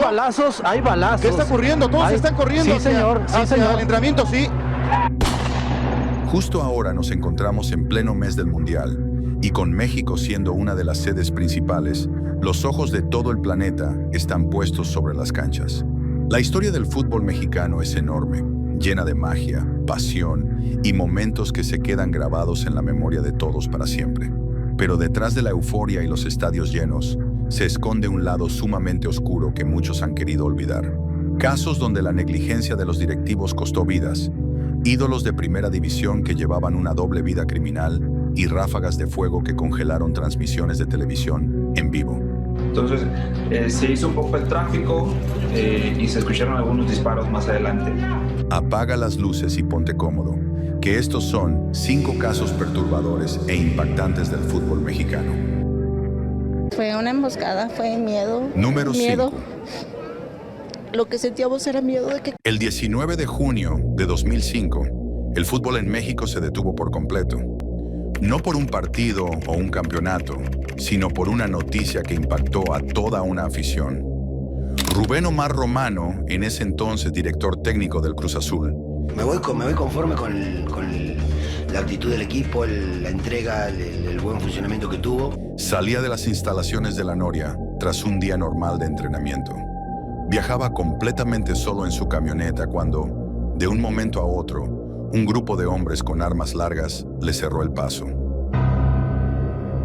balazos, hay balazos. ¿Qué está ocurriendo? Todos están corriendo. Sí, señor, sí, señor. El entrenamiento, sí. Justo ahora nos encontramos en pleno mes del Mundial y con México siendo una de las sedes principales, los ojos de todo el planeta están puestos sobre las canchas. La historia del fútbol mexicano es enorme, llena de magia, pasión y momentos que se quedan grabados en la memoria de todos para siempre. Pero detrás de la euforia y los estadios llenos, se esconde un lado sumamente oscuro que muchos han querido olvidar. Casos donde la negligencia de los directivos costó vidas, ídolos de primera división que llevaban una doble vida criminal y ráfagas de fuego que congelaron transmisiones de televisión en vivo. Entonces se hizo un poco el tráfico y se escucharon algunos disparos más adelante. Apaga las luces y ponte cómodo, que estos son 5 casos perturbadores e impactantes del fútbol mexicano. Fue una emboscada, fue miedo. Número 5. Lo que sentíamos era miedo de que... El 19 de junio de 2005, el fútbol en México se detuvo por completo. No por un partido o un campeonato, sino por una noticia que impactó a toda una afición. Rubén Omar Romano, en ese entonces director técnico del Cruz Azul. Me voy conforme con la actitud del equipo, la entrega, el buen funcionamiento que tuvo. Salía de las instalaciones de la Noria tras un día normal de entrenamiento. Viajaba completamente solo en su camioneta cuando, de un momento a otro, un grupo de hombres con armas largas le cerró el paso.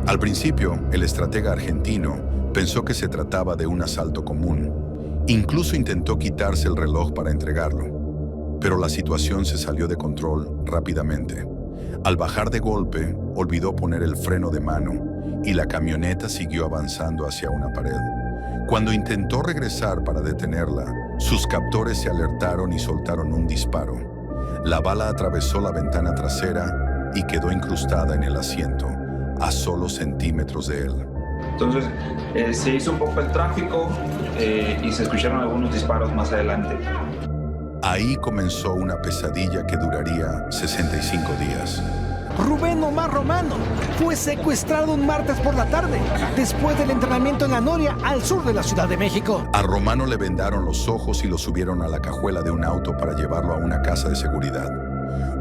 Al principio, el estratega argentino pensó que se trataba de un asalto común. Incluso intentó quitarse el reloj para entregarlo. Pero la situación se salió de control rápidamente. Al bajar de golpe, olvidó poner el freno de mano y la camioneta siguió avanzando hacia una pared. Cuando intentó regresar para detenerla, sus captores se alertaron y soltaron un disparo. La bala atravesó la ventana trasera y quedó incrustada en el asiento, a solo centímetros de él. Entonces se hizo un poco el tráfico y se escucharon algunos disparos más adelante. Ahí comenzó una pesadilla que duraría 65 días. Rubén Omar Romano fue secuestrado un martes por la tarde, después del entrenamiento en la Noria, al sur de la Ciudad de México. A Romano le vendaron los ojos y lo subieron a la cajuela de un auto para llevarlo a una casa de seguridad.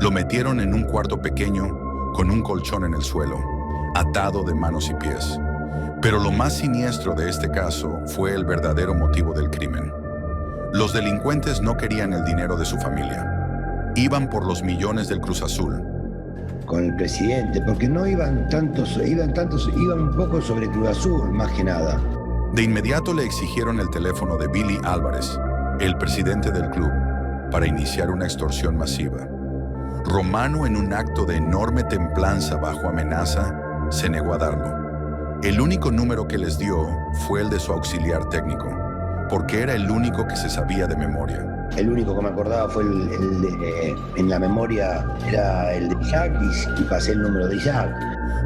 Lo metieron en un cuarto pequeño, con un colchón en el suelo, atado de manos y pies. Pero lo más siniestro de este caso fue el verdadero motivo del crimen. Los delincuentes no querían el dinero de su familia. Iban por los millones del Cruz Azul. Con el presidente, porque no iban iban un poco sobre Cruz Azul, más que nada. De inmediato le exigieron el teléfono de Billy Álvarez, el presidente del club, para iniciar una extorsión masiva. Romano, en un acto de enorme templanza bajo amenaza, se negó a darlo. El único número que les dio fue el de su auxiliar técnico, porque era el único que se sabía de memoria. El único que me acordaba fue en la memoria era el de Isaac y pasé el número de Isaac.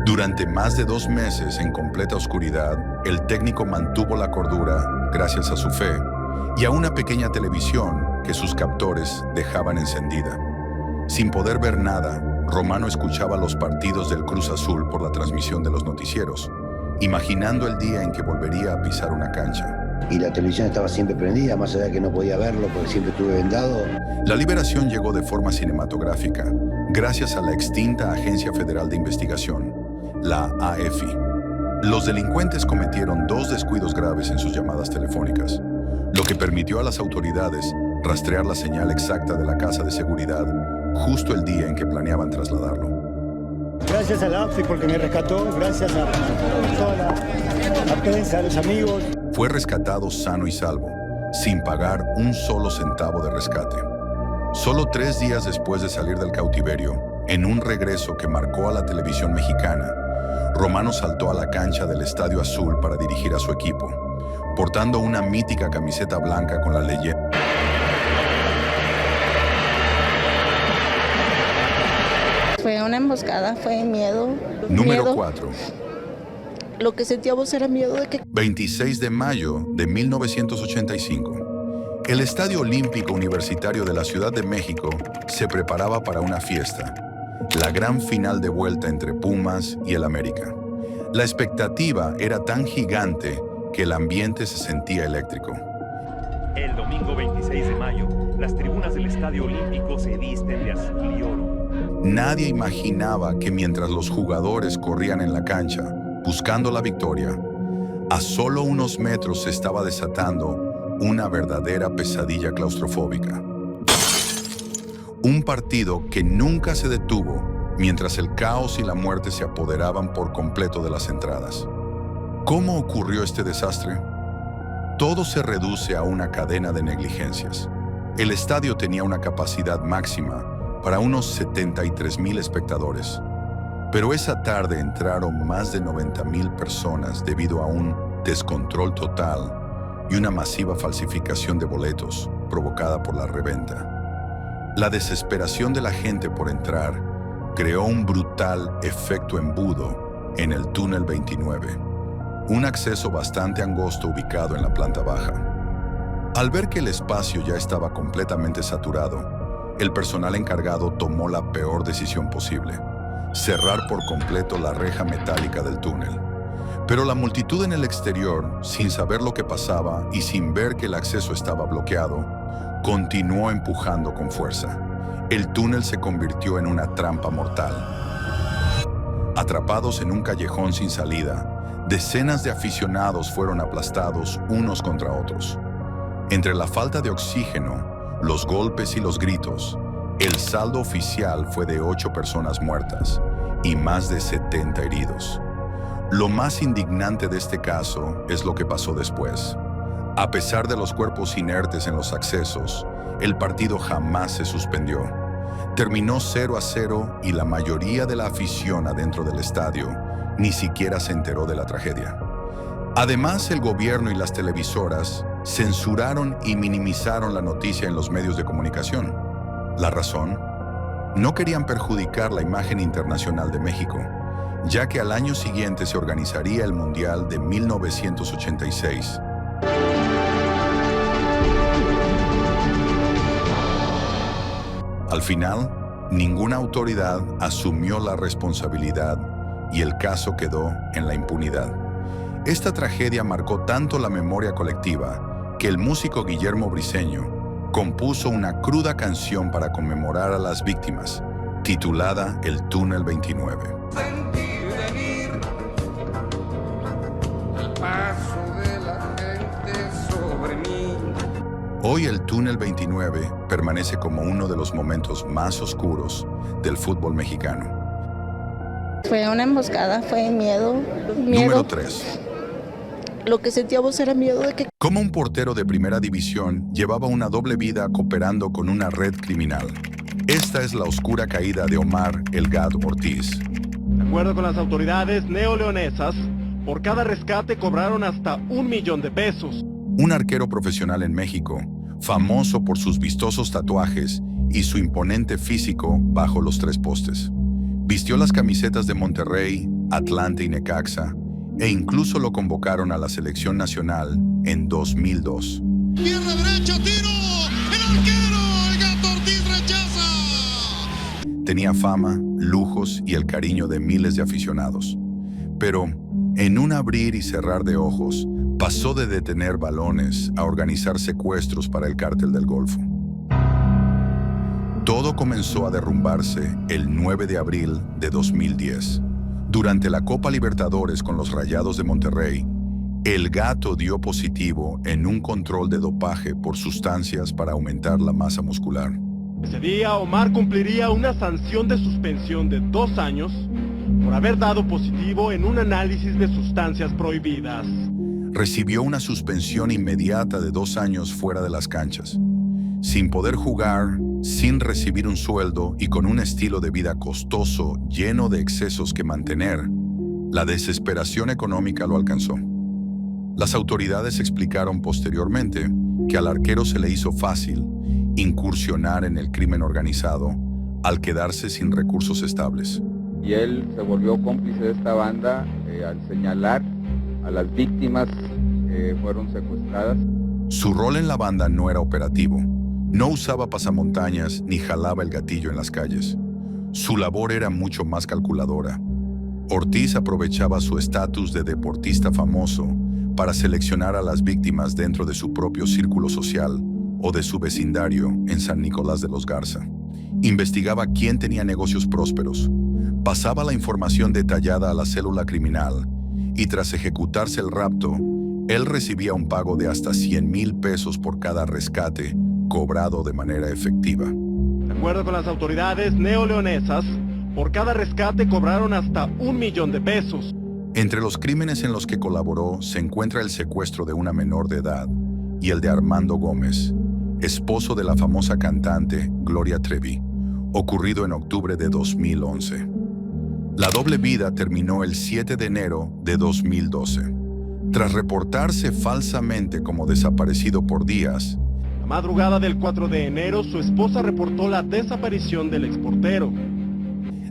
Durante más de 2 meses en completa oscuridad, el técnico mantuvo la cordura gracias a su fe y a una pequeña televisión que sus captores dejaban encendida. Sin poder ver nada, Romano escuchaba los partidos del Cruz Azul por la transmisión de los noticieros, imaginando el día en que volvería a pisar una cancha. Y la televisión estaba siempre prendida, más allá de que no podía verlo porque siempre estuve vendado. La liberación llegó de forma cinematográfica, gracias a la extinta Agencia Federal de Investigación, la AFI. Los delincuentes cometieron 2 descuidos graves en sus llamadas telefónicas, lo que permitió a las autoridades rastrear la señal exacta de la casa de seguridad justo el día en que planeaban trasladarlo. Gracias a la AFI porque me rescató, gracias a toda la prensa, a los amigos. Fue rescatado sano y salvo, sin pagar un solo centavo de rescate. Solo 3 días después de salir del cautiverio, en un regreso que marcó a la televisión mexicana, Romano saltó a la cancha del Estadio Azul para dirigir a su equipo, portando una mítica camiseta blanca con la leyenda. Fue una emboscada, fue miedo. Número 4. Lo que sentíamos era miedo de que... 26 de mayo de 1985. El Estadio Olímpico Universitario de la Ciudad de México se preparaba para una fiesta, la gran final de vuelta entre Pumas y el América. La expectativa era tan gigante que el ambiente se sentía eléctrico. El domingo 26 de mayo, las tribunas del Estadio Olímpico se visten de azul y oro. Nadie imaginaba que mientras los jugadores corrían en la cancha, buscando la victoria, a solo unos metros se estaba desatando una verdadera pesadilla claustrofóbica. Un partido que nunca se detuvo mientras el caos y la muerte se apoderaban por completo de las entradas. ¿Cómo ocurrió este desastre? Todo se reduce a una cadena de negligencias. El estadio tenía una capacidad máxima para unos 73,000 espectadores, pero esa tarde entraron más de 90,000 personas debido a un descontrol total y una masiva falsificación de boletos provocada por la reventa. La desesperación de la gente por entrar creó un brutal efecto embudo en el túnel 29, un acceso bastante angosto ubicado en la planta baja. Al ver que el espacio ya estaba completamente saturado, el personal encargado tomó la peor decisión posible: cerrar por completo la reja metálica del túnel. Pero la multitud en el exterior, sin saber lo que pasaba y sin ver que el acceso estaba bloqueado, continuó empujando con fuerza. El túnel se convirtió en una trampa mortal. Atrapados en un callejón sin salida, decenas de aficionados fueron aplastados unos contra otros. Entre la falta de oxígeno, los golpes y los gritos, el saldo oficial fue de 8 personas muertas y más de 70 heridos. Lo más indignante de este caso es lo que pasó después. A pesar de los cuerpos inertes en los accesos, el partido jamás se suspendió. Terminó 0-0 y la mayoría de la afición adentro del estadio ni siquiera se enteró de la tragedia. Además, el gobierno y las televisoras censuraron y minimizaron la noticia en los medios de comunicación. ¿La razón? No querían perjudicar la imagen internacional de México, ya que al año siguiente se organizaría el Mundial de 1986. Al final, ninguna autoridad asumió la responsabilidad y el caso quedó en la impunidad. Esta tragedia marcó tanto la memoria colectiva que el músico Guillermo Briceño compuso una cruda canción para conmemorar a las víctimas, titulada El Túnel 29. Hoy el Túnel 29 permanece como uno de los momentos más oscuros del fútbol mexicano. Fue una emboscada, fue miedo. Número 3. Lo que sentíamos era miedo de que... Como un portero de primera división llevaba una doble vida cooperando con una red criminal. Esta es la oscura caída de Omar El Gato Ortiz. De acuerdo con las autoridades neoleonesas, por cada rescate cobraron hasta $1,000,000. Un arquero profesional en México, famoso por sus vistosos tatuajes y su imponente físico bajo los 3 postes. Vistió las camisetas de Monterrey, Atlante y Necaxa, e incluso lo convocaron a la selección nacional en 2002. ¡Pierna derecha, tiro! ¡El arquero! ¡El Gato Ortiz rechaza! Tenía fama, lujos y el cariño de miles de aficionados. Pero, en un abrir y cerrar de ojos, pasó de detener balones a organizar secuestros para el Cártel del Golfo. Todo comenzó a derrumbarse el 9 de abril de 2010. Durante la Copa Libertadores con los Rayados de Monterrey, El Gato dio positivo en un control de dopaje por sustancias para aumentar la masa muscular. Ese día, Omar cumpliría una sanción de suspensión de 2 años por haber dado positivo en un análisis de sustancias prohibidas. Recibió una suspensión inmediata de 2 años fuera de las canchas. Sin poder jugar, sin recibir un sueldo y con un estilo de vida costoso lleno de excesos que mantener, la desesperación económica lo alcanzó. Las autoridades explicaron posteriormente que al arquero se le hizo fácil incursionar en el crimen organizado al quedarse sin recursos estables. Y él se volvió cómplice de esta banda al señalar a las víctimas que fueron secuestradas. Su rol en la banda no era operativo. No usaba pasamontañas ni jalaba el gatillo en las calles. Su labor era mucho más calculadora. Ortiz aprovechaba su estatus de deportista famoso para seleccionar a las víctimas dentro de su propio círculo social o de su vecindario en San Nicolás de los Garza. Investigaba quién tenía negocios prósperos, pasaba la información detallada a la célula criminal y tras ejecutarse el rapto, él recibía un pago de hasta 100,000 pesos por cada rescate cobrado de manera efectiva. De acuerdo con las autoridades neoleonesas, por cada rescate cobraron hasta 1,000,000 de pesos. Entre los crímenes en los que colaboró se encuentra el secuestro de una menor de edad y el de Armando Gómez, esposo de la famosa cantante Gloria Trevi, ocurrido en octubre de 2011. La doble vida terminó el 7 de enero de 2012. Tras reportarse falsamente como desaparecido por días, La madrugada del 4 de enero, su esposa reportó la desaparición del exportero.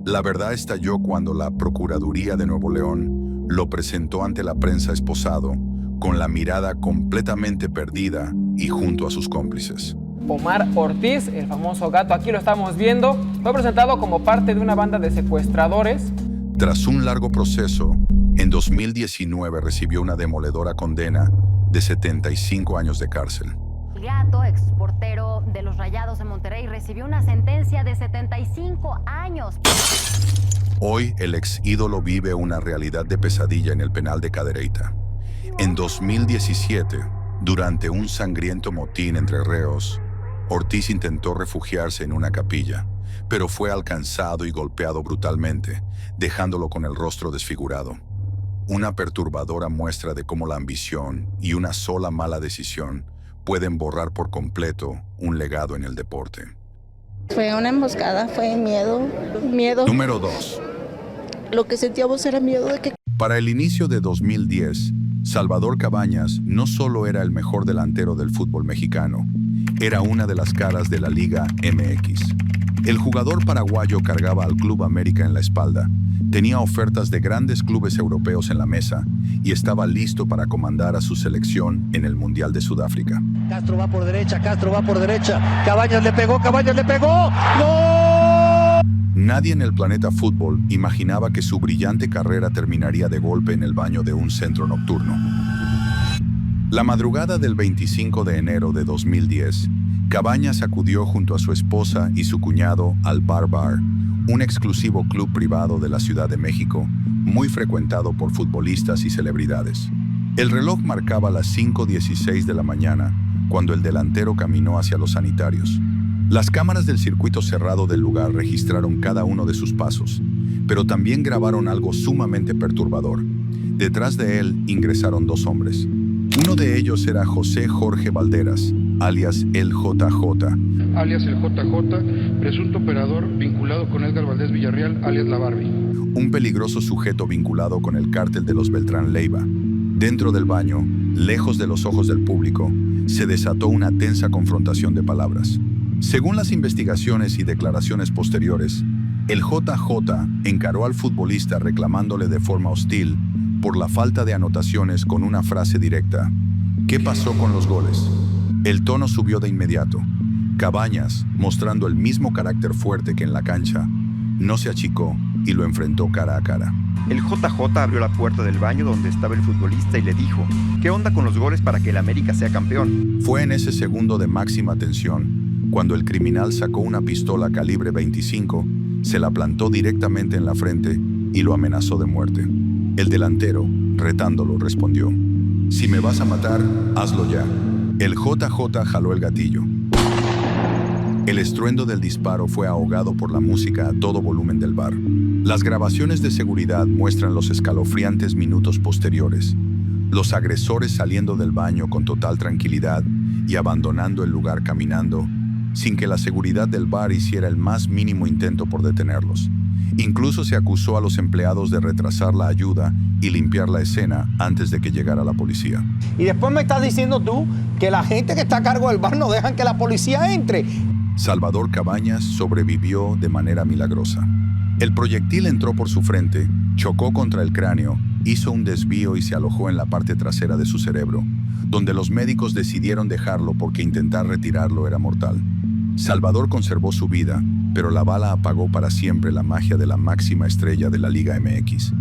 la verdad estalló cuando la Procuraduría de Nuevo León lo presentó ante la prensa esposado, con la mirada completamente perdida y junto a sus cómplices. Omar Ortiz, el famoso gato, aquí lo estamos viendo, fue presentado como parte de una banda de secuestradores. Tras un largo proceso, en 2019 recibió una demoledora condena de 75 años de cárcel. El gato, exportero de los Rayados de Monterrey, recibió una sentencia de 75 años. Hoy, el ex ídolo vive una realidad de pesadilla en el penal de Cadereyta. En 2017, durante un sangriento motín entre reos, Ortiz intentó refugiarse en una capilla, pero fue alcanzado y golpeado brutalmente, dejándolo con el rostro desfigurado. Una perturbadora muestra de cómo la ambición y una sola mala decisión pueden borrar por completo un legado en el deporte. Fue una emboscada, fue miedo. Número 2. Lo que sentíamos era miedo de que... Para el inicio de 2010, Salvador Cabañas no solo era el mejor delantero del fútbol mexicano, era una de las caras de la Liga MX. El jugador paraguayo cargaba al Club América en la espalda, tenía ofertas de grandes clubes europeos en la mesa y estaba listo para comandar a su selección en el Mundial de Sudáfrica. Castro va por derecha, Cabañas le pegó, ¡gol! Nadie en el planeta fútbol imaginaba que su brillante carrera terminaría de golpe en el baño de un centro nocturno. La madrugada del 25 de enero de 2010, Cabañas acudió junto a su esposa y su cuñado al Bar Bar, un exclusivo club privado de la Ciudad de México, muy frecuentado por futbolistas y celebridades. El reloj marcaba las 5:16 de la mañana, cuando el delantero caminó hacia los sanitarios. Las cámaras del circuito cerrado del lugar registraron cada uno de sus pasos, pero también grabaron algo sumamente perturbador. Detrás de él ingresaron dos hombres. Uno de ellos era José Jorge Valderas, alias el JJ. Alias el JJ, presunto operador vinculado con Edgar Valdés Villarreal, alias La Barbie. Un peligroso sujeto vinculado con el cártel de los Beltrán Leiva. Dentro del baño, lejos de los ojos del público, se desató una tensa confrontación de palabras. Según las investigaciones y declaraciones posteriores, el JJ encaró al futbolista reclamándole de forma hostil por la falta de anotaciones con una frase directa: ¿qué pasó con los goles? El tono subió de inmediato. Cabañas, mostrando el mismo carácter fuerte que en la cancha, no se achicó y lo enfrentó cara a cara. El JJ abrió la puerta del baño donde estaba el futbolista y le dijo: ¿qué onda con los goles para que el América sea campeón? Fue en ese segundo de máxima tensión cuando el criminal sacó una pistola calibre 25, se la plantó directamente en la frente y lo amenazó de muerte. El delantero, retándolo, respondió: si me vas a matar, hazlo ya. El JJ jaló el gatillo. El estruendo del disparo fue ahogado por la música a todo volumen del bar. Las grabaciones de seguridad muestran los escalofriantes minutos posteriores. Los agresores saliendo del baño con total tranquilidad y abandonando el lugar caminando, sin que la seguridad del bar hiciera el más mínimo intento por detenerlos. Incluso se acusó a los empleados de retrasar la ayuda y limpiar la escena antes de que llegara la policía. Y después me estás diciendo tú que la gente que está a cargo del bar no dejan que la policía entre. Salvador Cabañas sobrevivió de manera milagrosa. El proyectil entró por su frente, chocó contra el cráneo, hizo un desvío y se alojó en la parte trasera de su cerebro, donde los médicos decidieron dejarlo porque intentar retirarlo era mortal. Salvador conservó su vida, pero la bala apagó para siempre la magia de la máxima estrella de la Liga MX.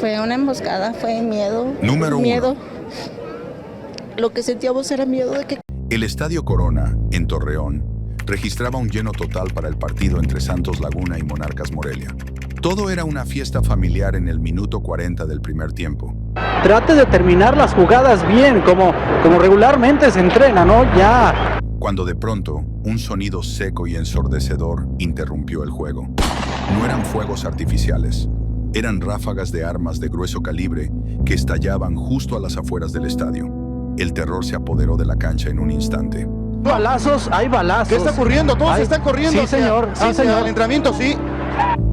Fue una emboscada, fue miedo. Número miedo. Lo que sentíamos era miedo de que... El Estadio Corona, en Torreón, registraba un lleno total para el partido entre Santos Laguna y Monarcas Morelia. Todo era una fiesta familiar en el minuto 40 del primer tiempo. Trate de terminar las jugadas bien, como regularmente se entrena, ¿no? Ya. Cuando de pronto, un sonido seco y ensordecedor interrumpió el juego. No eran fuegos artificiales, eran ráfagas de armas de grueso calibre que estallaban justo a las afueras del estadio. El terror se apoderó de la cancha en un instante. Balazos, hay balazos. ¿Qué está ocurriendo? Todos están corriendo. Sí, señor. Sí, señor. El entrenamiento, sí.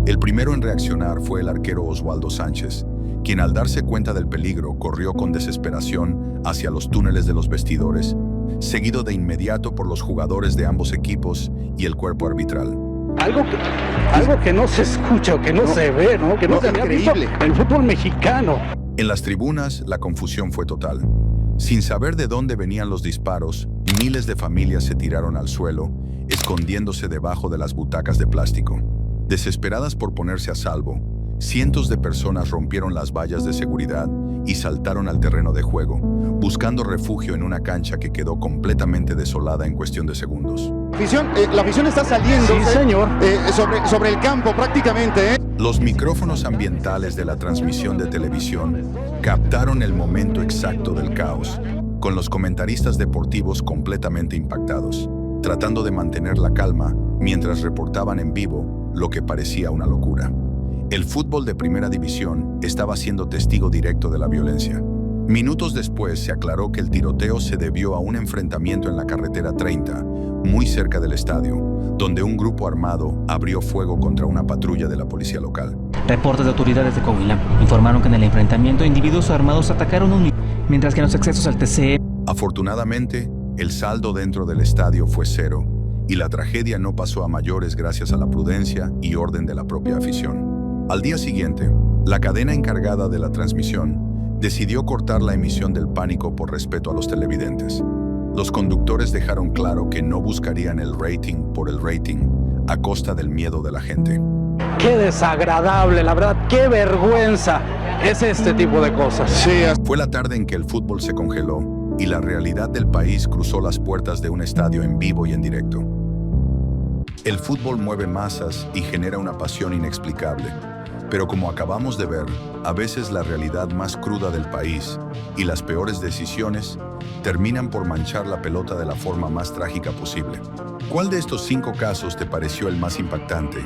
El primero en reaccionar fue el arquero Oswaldo Sánchez, quien al darse cuenta del peligro corrió con desesperación hacia los túneles de los vestidores, seguido de inmediato por los jugadores de ambos equipos y el cuerpo arbitral. Algo que no se escucha, que no se ve, ¿no? Que no se había visto en el fútbol mexicano. En las tribunas, la confusión fue total. Sin saber de dónde venían los disparos, miles de familias se tiraron al suelo, escondiéndose debajo de las butacas de plástico. Desesperadas por ponerse a salvo, cientos de personas rompieron las vallas de seguridad y saltaron al terreno de juego, buscando refugio en una cancha que quedó completamente desolada en cuestión de segundos. La afición está saliendo. Sí, señor. Sobre el campo prácticamente. Los micrófonos ambientales de la transmisión de televisión captaron el momento exacto del caos, con los comentaristas deportivos completamente impactados, tratando de mantener la calma mientras reportaban en vivo lo que parecía una locura. El fútbol de primera división estaba siendo testigo directo de la violencia. Minutos después se aclaró que el tiroteo se debió a un enfrentamiento en la carretera 30, muy cerca del estadio, donde un grupo armado abrió fuego contra una patrulla de la policía local. Reportes de autoridades de Coahuila informaron que en el enfrentamiento individuos armados atacaron mientras que en los accesos al TCE... Afortunadamente, el saldo dentro del estadio fue cero y la tragedia no pasó a mayores gracias a la prudencia y orden de la propia afición. Al día siguiente, la cadena encargada de la transmisión decidió cortar la emisión del pánico por respeto a los televidentes. Los conductores dejaron claro que no buscarían el rating por el rating, a costa del miedo de la gente. Qué desagradable, la verdad, qué vergüenza es este tipo de cosas. Sí. Fue la tarde en que el fútbol se congeló y la realidad del país cruzó las puertas de un estadio en vivo y en directo. El fútbol mueve masas y genera una pasión inexplicable. Pero como acabamos de ver, a veces la realidad más cruda del país y las peores decisiones terminan por manchar la pelota de la forma más trágica posible. ¿Cuál de estos 5 casos te pareció el más impactante?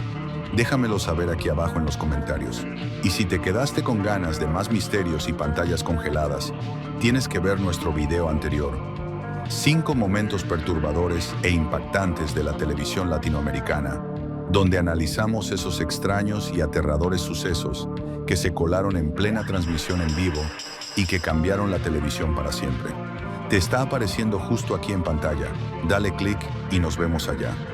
Déjamelo saber aquí abajo en los comentarios. Y si te quedaste con ganas de más misterios y pantallas congeladas, tienes que ver nuestro video anterior. 5 momentos perturbadores e impactantes de la televisión latinoamericana, donde analizamos esos extraños y aterradores sucesos que se colaron en plena transmisión en vivo y que cambiaron la televisión para siempre. Te está apareciendo justo aquí en pantalla. Dale clic y nos vemos allá.